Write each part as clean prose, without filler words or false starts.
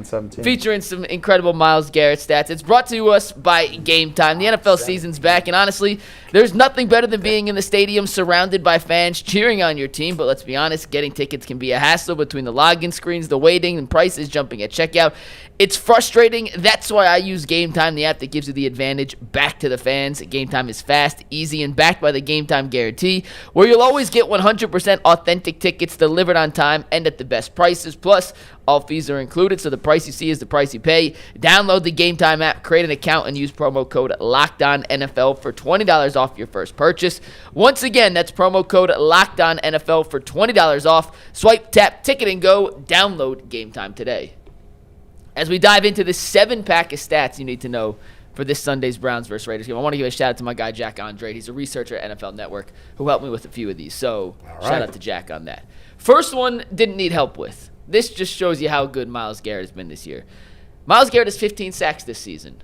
featuring some incredible Myles Garrett stats. It's brought to us by Gametime. The NFL season's back, and honestly, there's nothing better than being in the stadium surrounded by fans cheering on your team. But let's be honest, getting tickets can be a hassle between the login screens, the waiting, and prices jumping at checkout. It's frustrating. That's why I use Gametime, the app that gives you the advantage back to the fans. Gametime is fast, easy, and backed by the Gametime guarantee, where you'll always get 100% authentic tickets delivered on time and at the best prices. Plus, all fees are included, so the price you see is the price you pay. Download the Gametime app, create an account, and use promo code LOCKEDONNFL for $20 off your first purchase. Once again, that's promo code LOCKEDONNFL for $20 off. Swipe, tap, ticket, and go. Download Gametime today. As we dive into this 7-pack of stats you need to know for this Sunday's Browns versus Raiders game, I want to give a shout-out to my guy, Jack Andre. He's a researcher at NFL Network who helped me with a few of these, so shout-out to Jack on that. First one, didn't need help with. This just shows you how good Myles Garrett has been this year. Myles Garrett has 15 sacks this season.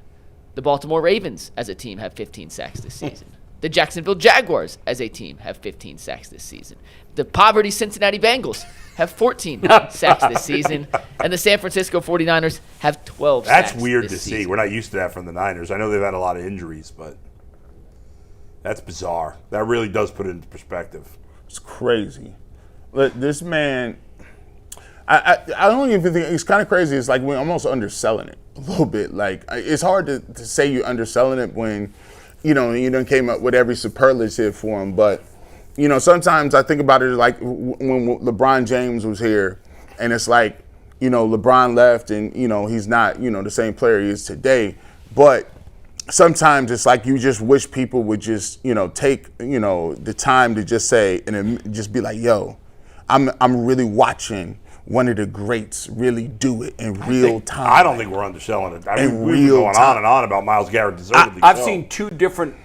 The Baltimore Ravens, as a team, have 15 sacks this season. The Jacksonville Jaguars, as a team, have 15 sacks this season. The poverty Cincinnati Bengals have 14 sacks this season. And the San Francisco 49ers have 12 sacks this season. That's weird to see. We're not used to that from the Niners. I know they've had a lot of injuries, but that's bizarre. That really does put it into perspective. It's crazy. Look, this man, I don't even think, it's kind of crazy. It's like we're almost underselling it a little bit. Like, it's hard to say you're underselling it when, you done came up with every superlative for him. But, sometimes I think about it like when LeBron James was here, and it's like, LeBron left and, he's not, the same player he is today. But sometimes it's like you just wish people would just, take, the time to just say, and just be like, yo, I'm really watching one of the greats really do it in real time. I don't think we're underselling it. We've been going on and on about Myles Garrett deservedly. I've seen two different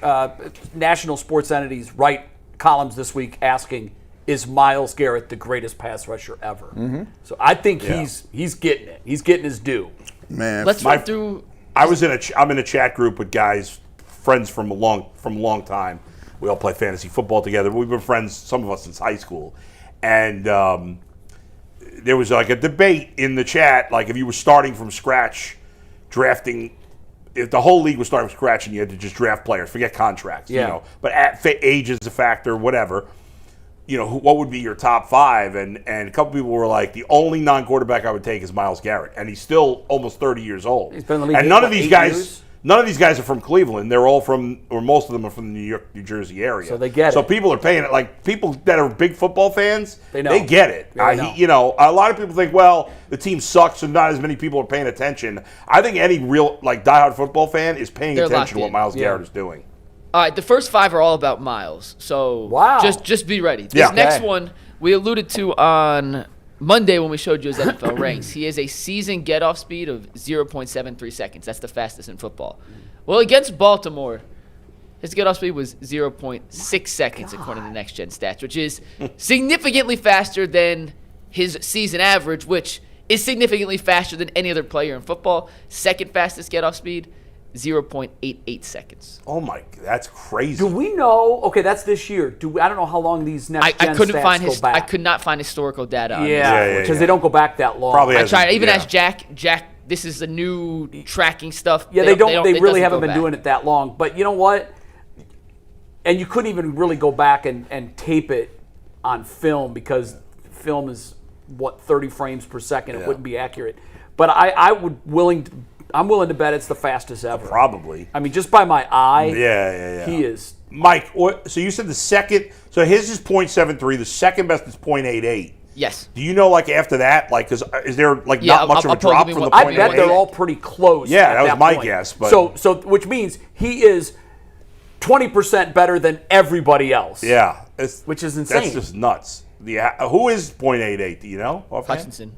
national sports entities write columns this week asking, is Myles Garrett the greatest pass rusher ever? Mm-hmm. So I think he's getting it. He's getting his due. Man, let's run through. I'm in a chat group with guys, friends from a long time. We all play fantasy football together. We've been friends, some of us, since high school. And there was like a debate in the chat, like if you were starting from scratch, drafting, if the whole league was starting from scratch and you had to just draft players, forget contracts, but age is a factor, whatever, what would be your top 5? And a couple people were like, the only non-quarterback I would take is Myles Garrett, and he's still almost 30 years old. He's been in the league and none of these guys are from Cleveland. They're all from, or most of them are from the New York, New Jersey area. So they get it. So people are paying it. Like people that are big football fans, they get it. Know. A lot of people think, well, the team sucks and not as many people are paying attention. I think any real diehard football fan is paying attention to what Myles Garrett is doing. All right, the first 5 are all about Myles. So just be ready. This next one we alluded to on Monday when we showed you his NFL ranks. He has a season get-off speed of 0.73 seconds. That's the fastest in football. Well, against Baltimore, his get-off speed was 0.6 seconds according to Next Gen Stats, which is significantly faster than his season average, which is significantly faster than any other player in football. Second fastest get-off speed, 0.88 seconons. Oh my, that's crazy. Do we know? Okay, that's this year. I don't know how long these next gen stats go back. I could not find historical data on because they don't go back that long. Probably I tried. Even asked Jack. Jack, this is the new tracking stuff. Yeah, they really haven't been doing it that long. But you know what? And you couldn't even really go back and tape it on film because film is 30 frames per second. It wouldn't be accurate. But I'm willing to bet it's the fastest ever. Probably. I mean, just by my eye. Yeah. He is. Mike, so you said the second. So his is 0.73. The second best is 0.88. Yes. Do you know, after that, is there, not much of a drop from the 0.88? I bet they're all pretty close. Yeah, that was my guess. But so which means he is 20% better than everybody else. Yeah. Which is insane. That's just nuts. Who is 0.88? Do you know? Hutchinson.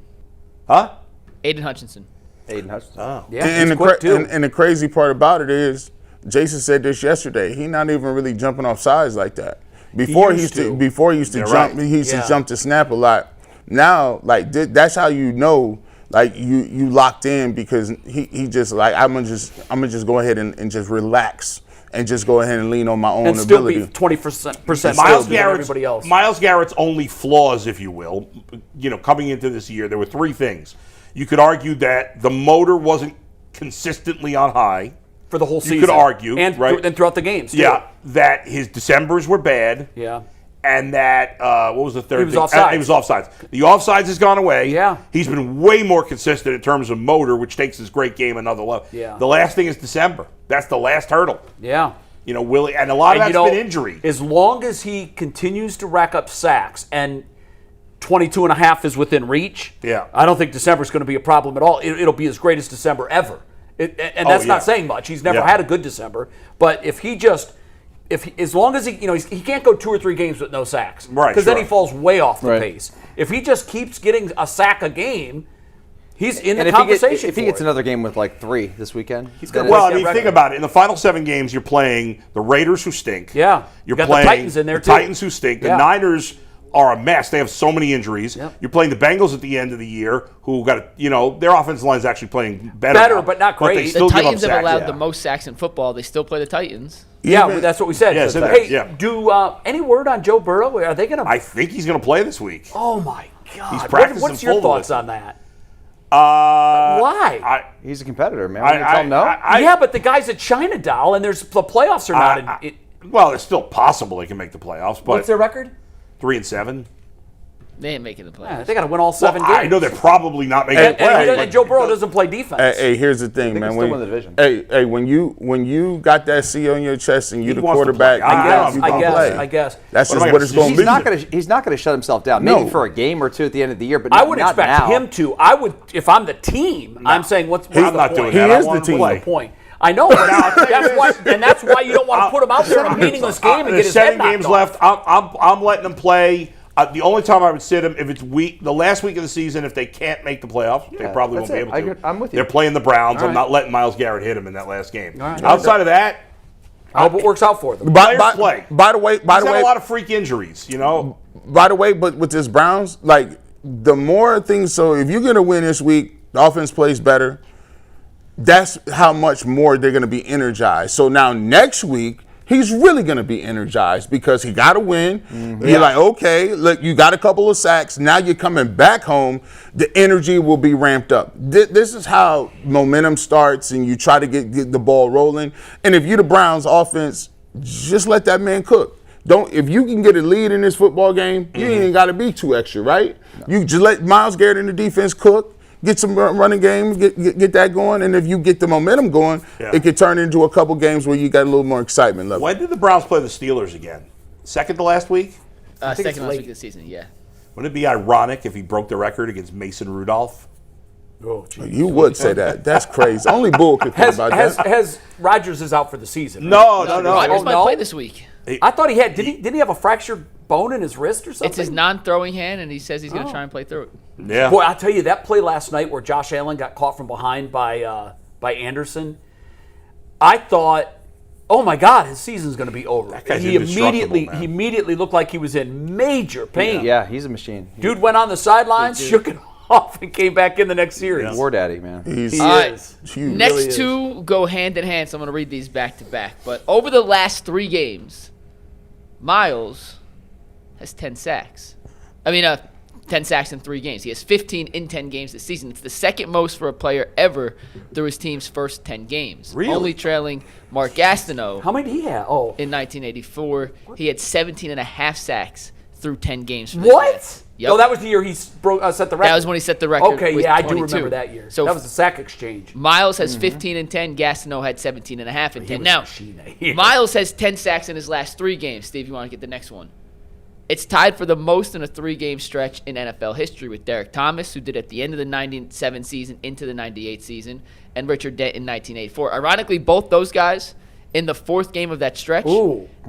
Huh? Aiden Hutchinson. Oh. Yeah, and the crazy part about it is, Jason said this yesterday, he's not even really jumping off sides like that. Before he used to jump, he used to jump to snap a lot. Now, that's how you know, you locked in, because he just I'm gonna just go ahead and just relax and just go ahead and lean on my own and still ability. Be 20% Myles Garrett's everybody else. Myles Garrett's only flaws, if you will, coming into this year, there were 3 things. You could argue that the motor wasn't consistently on high. For the whole season. You could argue, and, right? And throughout the games, too. Yeah, that his Decembers were bad. Yeah. And that, what was the third He was thing? offsides. He was offsides. The offsides has gone away. Yeah. He's been way more consistent in terms of motor, which takes his great game another level. Yeah. The last thing is December. That's the last hurdle. Yeah. You know, Willie, and a lot of that's been injury. As long as he continues to rack up sacks and 22 and a half is within reach, Yeah. I don't think December's going to be a problem at all. It'll be his greatest December ever. And that's not saying much. He's never had a good December. But if he just, as long as he can't go 2 or 3 games with no sacks. Right. Because then he falls way off the pace. If he just keeps getting a sack a game, he's in the conversation. If he gets another game with like 3 this weekend, he's going to. Well, I mean, think about it. In the final 7 games, you're playing the Raiders, who stink. Yeah. You're got playing the Titans in there the too. Titans, who stink. Yeah. The Niners are a mess. They have so many injuries. Yep. You're playing the Bengals at the end of the year, who got their offensive line is actually playing better now, but not great. But they The still give up Titans have sacks. allowed the most sacks in football. They still play the Titans. Yeah, but that's what we said. Yeah, So, so hey, yeah. do any word on Joe Burrow? Are they going to? I think he's going to play this week. Oh my God! He's practicing What's your full thoughts with it. on that? Why? He's a competitor, man. We're gonna tell him no. Yeah, but the guy's a China doll, and the playoffs are not. Well, it's still possible they can make the playoffs, but What's their record? 3-7. They ain't making the playoffs. Yeah, they got to win all 7 Well, games. I know they're probably not making the playoffs. And Joe Burrow doesn't play defense. Hey, here's the thing, man. still win the division. Hey, when you got that C on your chest and you're the wants to quarterback, play. I guess. That's What just am I what it's gonna going do? to be. He's not gonna shut himself down. No. Maybe for a game or 2 at the end of the year, but I would not expect now. him to. I would, if I'm the team. I'm saying, what's the not point? doing He that. is I want the him to team. play. Point. I know, but that's why you don't want to put him out there in a meaningless game and get There's his head 7 knocked games off. left. I'm letting them play. The only time I would sit them if it's the last week of the season, if they can't make the playoffs, they probably won't that's be able it. to. I'm with you. They're playing the Browns. All I'm right. not letting Myles Garrett hit him in that last game. right. Outside of that, I hope it works out for them. players play. By the way, he's had a lot of freak injuries. By the way, but with this Browns, like the more things. So if you're gonna win this week, the offense plays better. That's how much more they're gonna be energized. So now next week, he's really gonna be energized because he got to win. You're like, okay, look, you got a couple of sacks. Now you're coming back home. The energy will be ramped up. This is how momentum starts, and you try to get the ball rolling. And if you're the Browns offense, just let that man cook. If you can get a lead in this football game, you ain't got to be too extra, right? No. You just let Myles Garrett in the defense cook, get some running game, get that going, and if you get the momentum going, it could turn into a couple games where you got a little more excitement level. When did the Browns play the Steelers again? Second to last week? Second last week of the season, yeah. Wouldn't it be ironic if he broke the record against Mason Rudolph? Oh, geez. You would say that. That's crazy. Only Bull could think about that. Has Rodgers is out for the season? No. Rodgers might play this week. I thought he had. Didn't he have a fractured bone in his wrist or something? It's his non-throwing hand, and he says he's going to try and play through it. Yeah. Boy, I'll tell you, that play last night where Josh Allen got caught from behind by Anderson, I thought, oh my God, his season's going to be over. guy's He indestructible, man. immediately looked like he was in major pain. Yeah, he's a machine. Dude went on the sidelines, shook it off, and came back in the next series. War daddy, man. He He's is. huge. Next really is. 2 go hand in hand, so I'm going to read these back to back. But over the last 3 games, Myles has 10 sacks. 10 sacks in 3 games. He has 15 in 10 games this season. It's the second most for a player ever through his team's first 10 games. Really? Only trailing Mark Gastineau. How many did he have? Oh. In 1984, he had 17 and a half sacks through 10 games. For this man. What? Yep. Oh, that was the year he set the record. That was when he set the record. Okay, with yeah, I 22. do remember that year. So that was the sack exchange. Myles has 15 and 10. Gastineau had 17 and a half and 10. was Now, a machine that year. Myles has 10 sacks in his last 3 games. Steve, you want to get the next one? It's tied for the most in a 3-game stretch in NFL history with Derek Thomas, who did at the end of the 97 season into the 98 season, and Richard Dent in 1984. Ironically, both those guys in the 4th game of that stretch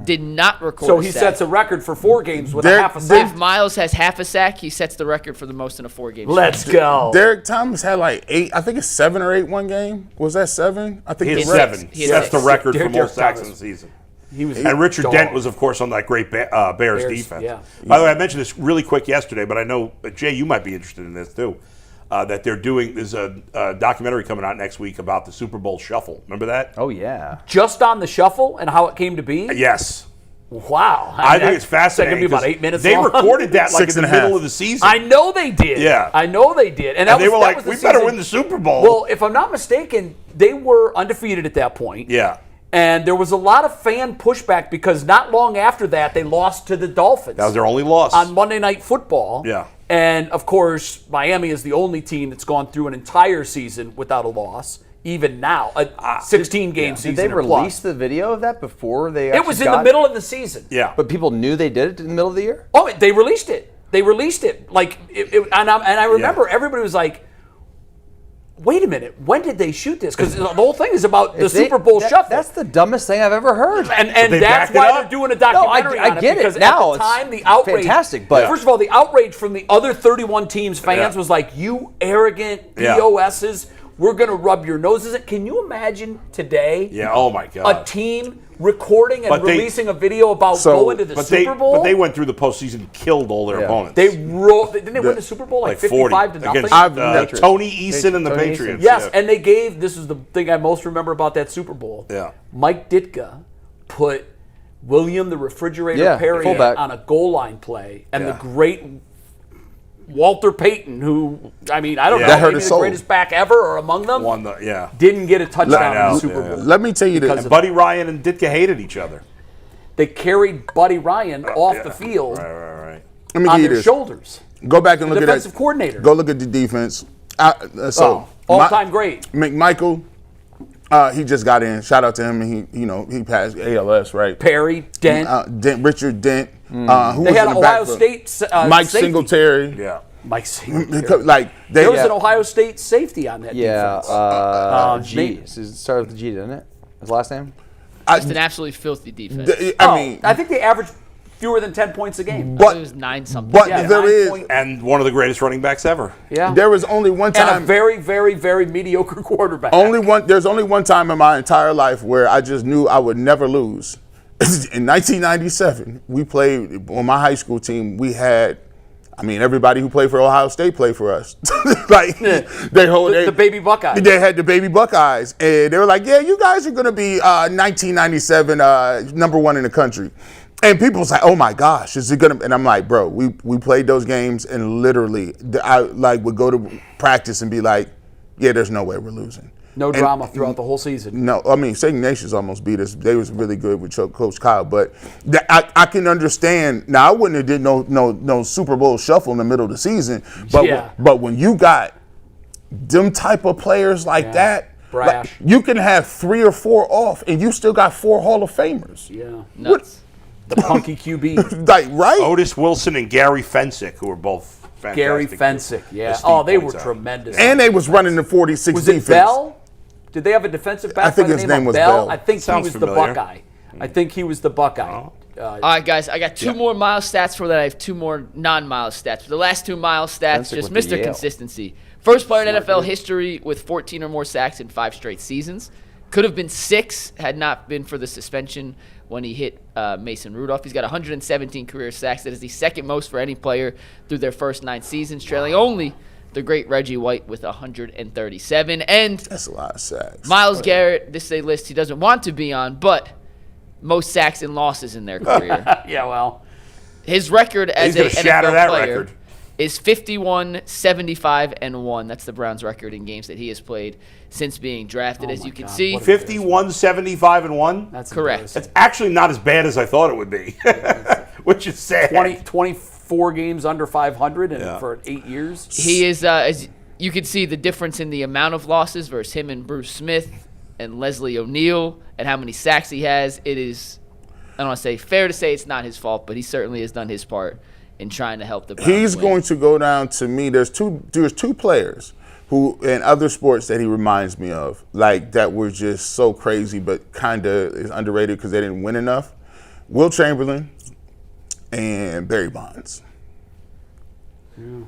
did not record So a he sack. sets a record for 4 games with a Derek- half a sack. If Myles has half a sack, he sets the record for the most in a 4-game stretch. Let's go. Derek Thomas had like 8. I think it's 7 or 8 one game. Was that 7? I think He had the rest- 7. He had That's the 6. record for Derek most sacks Thomas. in the season. He was And Richard dog. Dent was, of course, on that great Bears defense. yeah. By the way, I mentioned this really quick yesterday, but I know, Jay, you might be interested in this too. That there's a documentary coming out next week about the Super Bowl Shuffle. Remember that? Oh, yeah. Just on the shuffle and how it came to be. Yes. Wow. I think it's fascinating. It's going to be about 8 minutes They long. recorded that like in the 6.5. middle of the season. I know they did. Yeah. I know they did. And they were like, we better win the Super Bowl. Well, if I'm not mistaken, they were undefeated at that point. Yeah. And there was a lot of fan pushback because not long after that, they lost to the Dolphins. That was their only loss. On Monday Night Football. Yeah. And, of course, Miami is the only team that's gone through an entire season without a loss, even now, a 16-game season. Did they or plus. release the video of that before they It was in the middle of the season. Yeah. But people knew they did it in the middle of the year? Oh, they released it. Like, and I remember everybody was like, wait a minute, when did they shoot this? Because the whole thing is about the Super Bowl shuffle. That's the dumbest thing I've ever heard. And they that's backed it why up? they're doing a documentary I on it. get it. Because Now at the time, it's the outrage. fantastic, but- First of all, the outrage from the other 31 teams' fans was like, you arrogant POSs, we're going to rub your noses in. Can you imagine today Yeah, oh my God. a team recording and But they- releasing a video about going to the Super Bowl? But they went through the postseason and killed all their opponents. Didn't they win the Super Bowl like 55 to nothing? Against Tony Eason and the Tony Eason. Patriots. Yes, yeah. and they gave, this is the thing I most remember about that Super Bowl. Yeah. Mike Ditka put William the Refrigerator Perry fullback. on a goal line play, and Yeah. the great Walter Payton, who, I mean, I don't Yeah. know, That hurt maybe his the soul. greatest back ever or among them, Won the, yeah. didn't get a touchdown I know, in the Super yeah. Bowl. Let me tell you Because this. of- Buddy Ryan and Ditka hated each other. They carried Buddy Ryan off the field Right. Let me on give you their this. shoulders. Go back and The look at that. defensive coordinator. Go look at the defense. All-time great. McMichael, he just got in. Shout out to him. And he passed ALS, right? Perry, Dent. Richard Dent. Who They was had in the Ohio backfield? State Mike safety. Singletary. Yeah. Mike Singletary. Like There was an Ohio State safety on that defense. G. It started with G, didn't it? His last name? Just an absolutely filthy defense. I think they averaged fewer than 10 points a game. I thought it was 9-something. But Yeah, there 9 is point- And one of the greatest running backs ever. Yeah. there was only one And a time. very, very, very mediocre quarterback. There's only one time in my entire life where I just knew I would never lose. In 1997, we played on my high school team. We had, everybody who played for Ohio State played for us. The baby Buckeyes. They had the baby Buckeyes, and they were like, "Yeah, you guys are going to be 1997 number one in the country." And people was like, "Oh my gosh, is it gonna?" And I'm like, "Bro, we played those games, and literally, I would go to practice and be like, yeah, there's no way we're losing." No drama throughout the whole season. No, St. Ignatius almost beat us. They was really good with Coach Kyle, but I can understand. Now, I wouldn't have did no Super Bowl shuffle in the middle of the season, but when you got them type of players like that, Brash. you can have 3 or 4 off, and you still got 4 Hall of Famers. Yeah. Nuts. The punky QB. Right? Otis Wilson and Gary Fensick, who were both fantastic. Gary Fensick, yeah. As Steve Oh, they were points out. tremendous. And they was running the 46 was defense. it Bell? Did they have a defensive back I think by the his name name of was Bell? Bell. I think Sounds he was familiar. the Buckeye. I think he was the Buckeye. All right, guys, I got 2 more Myles stats for that. I have 2 more non-Myles stats. For the last 2 Myles stats, Fensick just with the Mr. Yale. Consistency. First player in NFL history with 14 or more sacks in 5 straight seasons. Could have been 6 had not been for the suspension when he hit Mason Rudolph. He's got 117 career sacks. That is the second most for any player through their first 9 seasons, trailing only the great Reggie White with 137. And That's a lot of sacks. Myles Garrett, this is a list he doesn't want to be on, but most sacks and losses in their career. Yeah, well. His record as He's gonna a shatter NFL that player record. is 51, 75, and 1. That's the Browns' record in games that he has played since being drafted. As my you can God, see, what a 51, 75, and 1. That's Correct. embarrassing. That's actually not as bad as I thought it would be, which is sad. 24 games under 500 and for 8 years. he is, as you can see, the difference in the amount of losses versus him and Bruce Smith and Leslie O'Neal and how many sacks he has. It is, I don't want to say fair to say it's not his fault, but he certainly has done his part in trying to help the Browns He's win. going to go down to me. There's two players who in other sports that he reminds me of, like that were just so crazy, but kind of is underrated because they didn't win enough. Will Chamberlain and Barry Bonds. Yeah.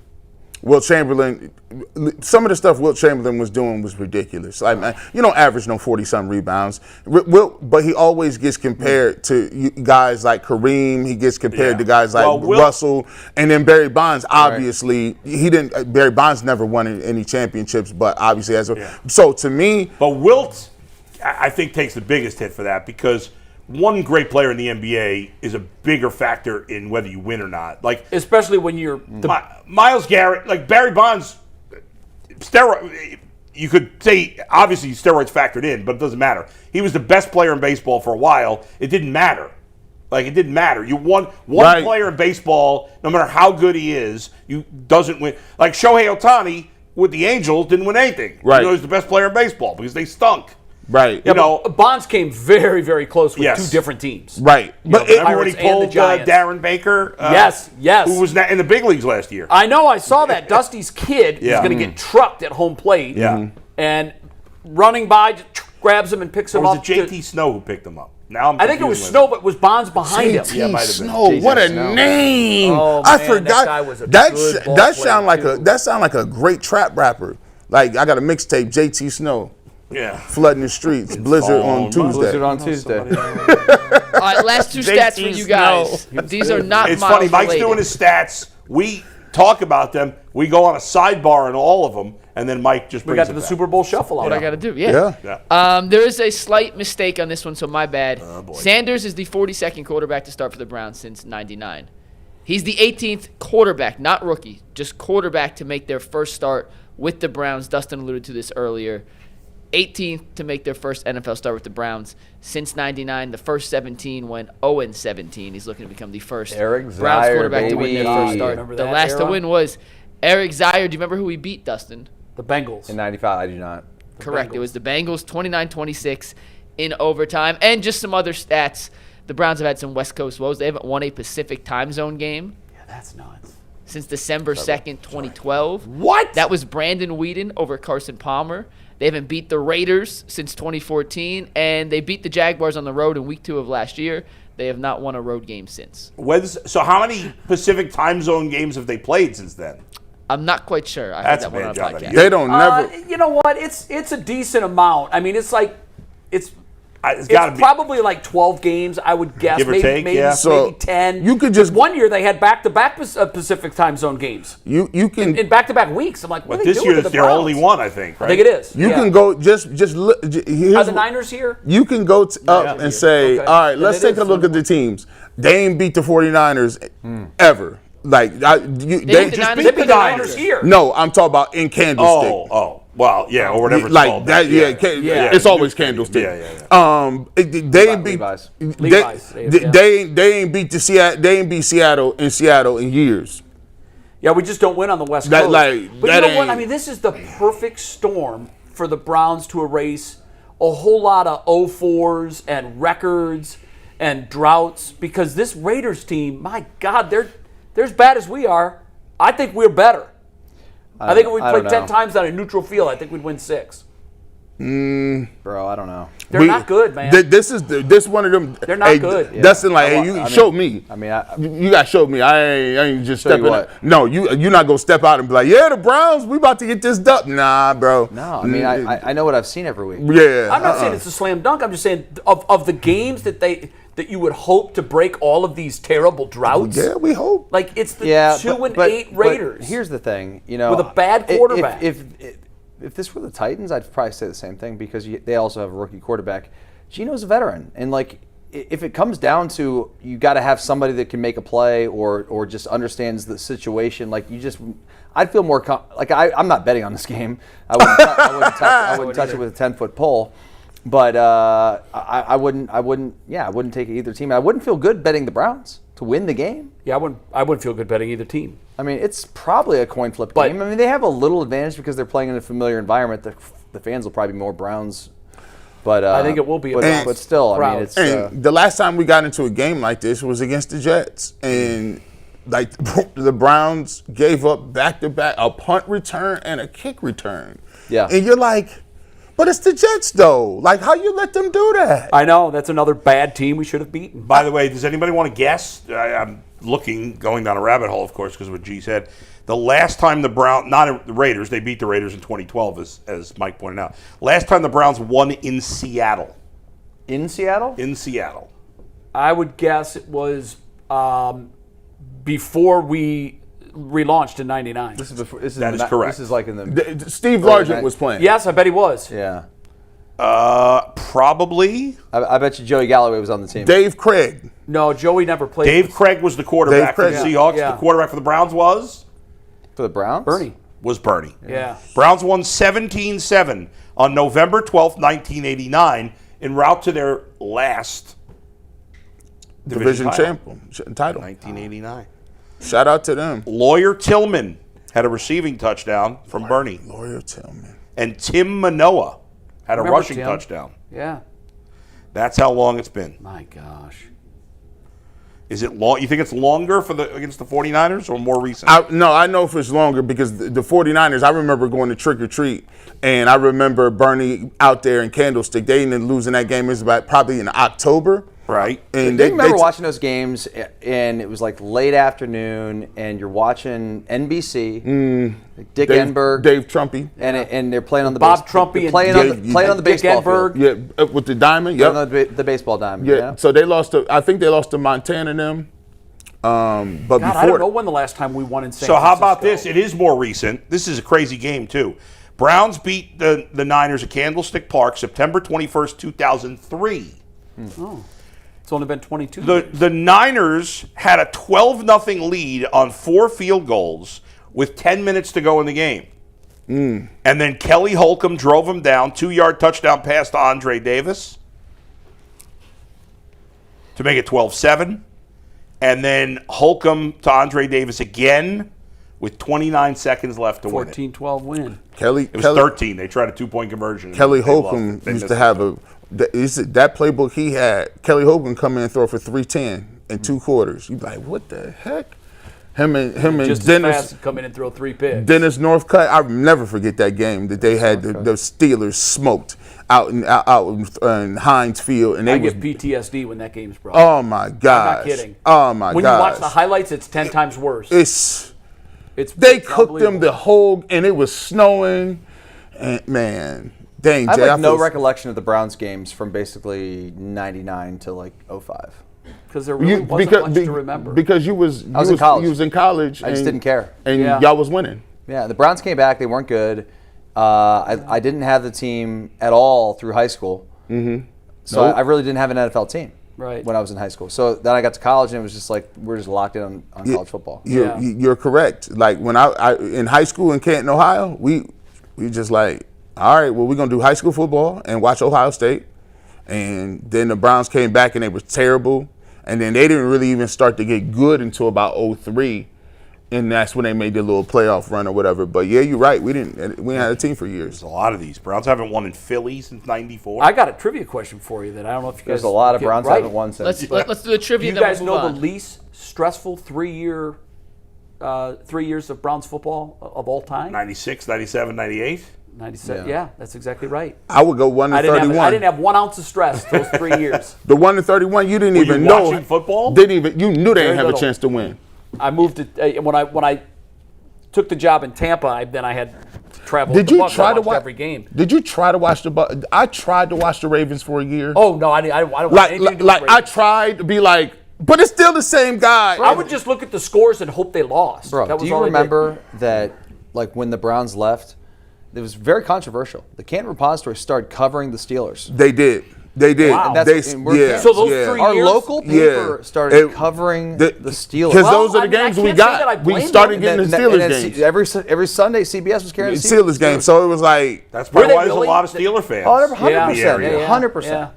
Will Chamberlain, some of the stuff Will Chamberlain was doing was ridiculous. Like, man, you don't average no 40-something rebounds. But he always gets compared to guys like Kareem. He gets compared to guys like Russell. And then Barry Bonds, obviously, Barry Bonds never won any championships, but obviously so to me. But Wilt, I think, takes the biggest hit for that because one great player in the NBA is a bigger factor in whether you win or not. Like especially when you're Myles Garrett, like Barry Bonds, steroid. You could say obviously steroids factored in, but it doesn't matter. He was the best player in baseball for a while. It didn't matter. Like, it didn't matter. You won one player in baseball, no matter how good he is, you doesn't win. Like Shohei Ohtani with the Angels didn't win anything. Right. He was the best player in baseball because they stunk. Right. You know, Bonds came very, very close with two different teams. Right. But remember when he pulled Darren Baker? Yes. Who was in the big leagues last year. I know. I saw that. Dusty's kid was going to get trucked at home plate. Yeah. And running by, just grabs him and picks him or up. was it JT Snow who picked him up? Now I think it was Snow, but was Bonds behind him? Yeah, might have been. Snow, what a name! Oh, I man, forgot. that guy was a good ball that player, sound like a great trap rapper. Like I got a mixtape, JT Snow. Yeah. Flooding the streets. Blizzard on Tuesday. Blizzard on Tuesday. All right, last two stats for you guys. These are not It's Myles funny. Mike's related. doing his stats. We talk about them. We go on a sidebar on all of them, and then Mike just brings We got to it the back. Super Bowl shuffle. What I got to do, yeah. There is a slight mistake on this one, so my bad. Sanders is the 42nd quarterback to start for the Browns since '99. He's the 18th quarterback, not rookie, just quarterback to make their first start with the Browns. Dustin alluded to this earlier. 18th to make their first NFL start with the Browns since '99. The first 17 went 0-17. He's looking to become the first Eric Browns Zier, quarterback to win their baby. first start. Remember The that last to era? win was Eric Zier. Do you remember who he beat, Dustin? The Bengals. In 95, I do not. Correct. Bengals. It was the Bengals, 29-26 in overtime. And just some other stats. The Browns have had some West Coast woes. They haven't won a Pacific time zone game Yeah, that's nuts. since December 2nd, 2012. What? That was Brandon Whedon over Carson Palmer. They haven't beat the Raiders since 2014, and they beat the Jaguars on the road in Week 2 of last year. They have not won a road game since. So how many Pacific time zone games have they played since then? I'm not quite sure. I That's heard that a one on bad a job. podcast. They don't never. You know what? It's a decent amount. I mean, it's It's got to be. probably like 12 games, I would guess. Give or maybe, take, maybe, yeah. So, maybe 10. you could just- One year they had back-to-back Pacific time zone games You can in back-to-back weeks. I'm like, what But are they this doing year to it's the their Browns? only one, I think. Right? I think it is. you yeah. can go just look. Are Here's the Niners here? You can go up and say, Okay. all right, Then let's it take is a look at the teams. They ain't beat the 49ers ever. Like, beat the Niners. They beat the Niners here. No, I'm talking about in Candlestick. Well, yeah, or whatever it's Like called. that, yeah, Yeah. it's always Candlestick. Yeah. They ain't beat Levi's. Levi's, yeah. they ain't beat they ain't beat Seattle in years. Yeah, we just don't win on the West That- Coast. like, but that you know what? ain't- I mean, this is the perfect storm for the Browns to erase a whole lot of 0-4s and records and droughts because this Raiders team, my God, they're as bad as we are. I think we're better. I think if we played 10 times on a neutral field, I think we'd win 6. Bro, I don't know. They're not good, man. This one of them. They're not good. Yeah. Dustin, like, hey, you I mean- show me. I mean, You got to show me. I ain't just Show you stepping what? out. No, you're not going to step out and be like, yeah, the Browns, we about to get this dub. Nah, bro. no. I mean, I know what I've seen every week. Yeah. I'm not saying it's a slam dunk. I'm just saying of the games that you would hope to break all of these terrible droughts. Yeah, we hope. Like it's the 2-8 but Raiders. here's the thing, you know, With a bad quarterback. If this were the Titans, I'd probably say the same thing because they also have a rookie quarterback. Gino's a veteran, and like if it comes down to you got to have somebody that can make a play or just understands the situation, like I'd feel more like I'm not betting on this game. I wouldn't touch it with a 10-foot pole. But I wouldn't take either team. I wouldn't feel good betting the Browns to win the game. Yeah, I wouldn't feel good betting either team. I mean, it's probably a coin flip game. I mean, they have a little advantage because they're playing in a familiar environment. The fans will probably be more Browns. But I think it will be a Browns but still, I mean, crowd. it's And the last time we got into a game like this was against the Jets. And like the Browns gave up back-to-back, a punt return and a kick return. Yeah. And you're like, but it's the Jets, though. Like, how you let them do that? I know that's another bad team we should have beaten. By the way, does anybody want to guess? I'm going down a rabbit hole, of course, because of what G said. The last time the Browns, not the Raiders, they beat the Raiders in 2012, as Mike pointed out. Last time the Browns won in Seattle. in Seattle. In Seattle. I would guess it was before we relaunched in '99. This is before. That is correct. This is like in the. Steve Largent was playing. Yes, I bet he was. Yeah. Probably. I bet you Joey Galloway was on the team. Dave Craig. No, Joey never played. Dave Craig was the quarterback for the Seahawks. Yeah. The quarterback for the Browns was For the Browns? Bernie. Bernie. Yeah. Browns won 17-7 on November 12th, 1989, en route to their last Division title. title. 1989. Shout out to them. Lawyer Tillman had a receiving touchdown from Bernie. Lawyer Tillman. And Tim Manoa had a Remember rushing Tim? touchdown. Yeah. That's how long it's been. My gosh. Is it long? You think it's longer against the 49ers or more recent? No, I know if it's longer because the 49ers, I remember going to trick or treat, and I remember Bernie out there in Candlestick. They ended up losing that game. It was about probably in October. Right. And I remember watching those games, and it was like late afternoon, and you're watching NBC, Dick Enberg, Dave Trumpy, and they're playing on the Bob Trumpy playing on the Dick baseball Enberg. field. Yeah, with the diamond. Playing Yep. on the baseball diamond. Yeah. Yeah. So they lost to. I think they lost to Montana and them. But God, before I don't know when the last time we won in San So Francisco. how about this? It is more recent. This is a crazy game, too. Browns beat the Niners at Candlestick Park September 21st, 2003. It's only been 22 years. The Niners had a 12-0 lead on 4 field goals with 10 minutes to go in the game. And then Kelly Holcomb drove them down, 2-yard touchdown pass to Andre Davis to make it 12-7. And then Holcomb to Andre Davis again with 29 seconds left to win it. 14-12 win. It was 13. They tried a 2-point conversion. Kelly They lost Holcomb it. They used missed to it. have that playbook he had. Kelly Holcomb come in and throw for 310 in 2 quarters. You be like, what the heck? Him and Just as Dennis fast as come in and throw 3 picks. Dennis Northcutt. I'll never forget that game that they had the Steelers smoked out in Heinz Field, and I they was get PTSD when that game's brought. oh my god. I'm not kidding. Oh my god. When you watch the highlights, it's 10 times worse. They It's cooked them the unbelievable. whole, and it was snowing, and man, dang, I have Jay, like no feel- recollection of the Browns games from basically 99 to like 05. Because there really wasn't much to remember. Because you was in college. You was in college. I just and- didn't care. and Yeah. y'all was winning. Yeah, the Browns came back. They weren't good. I didn't have the team at all through high school. Mm-hmm. So Nope. I really didn't have an NFL team Right. when I was in high school. So then I got to college, and it was just like we're just locked in on college football. You're correct. Like when I in high school in Canton, Ohio, we just like, all right, well, we're gonna do high school football and watch Ohio State, and then the Browns came back and they were terrible, and then they didn't really even start to get good until about 03, and that's when they made their little playoff run or whatever. But yeah, you're right. We didn't have a team for years. There's a lot of these. Browns haven't won in Philly since '94. I got a trivia question for you that I don't know if you guys. There's a lot of get Browns right. haven't won since. Let's do the trivia. You then guys we'll move know on. the least stressful 3 years of Browns football of all time? 96, 97, 98. 97. Yeah, that's exactly right. I would go 1 I and didn't 31. have 1 ounce of stress those 3 years. The 1 and 31, you didn't Were even you know. watching football? You knew they didn't have little. a chance to win. I moved to when I took the job in Tampa. Then I had to travel. Did with the you Bucks. try I to watched watch every game? Did you try to watch the? I tried to watch the Ravens for a year. Oh no, I don't want anything to do with I Ravens. tried to be like, but it's still the same guy. I would just look at the scores and hope they lost. Bro, that was do you all I did. remember that, like, when the Browns left, it was very controversial. The Canton Repository started covering the Steelers. They did. Wow. And that's- and we're- So those 3 Our years, local paper started covering the Steelers. Because Well, those are the I mean, I games can't we say got. that I We blame started them. getting the Steelers games. Every Sunday, CBS was carrying the Steelers games. So it was like, That's probably they why there's really? a lot of Steeler fans. Oh, in the 100%. area. 100%. Yeah.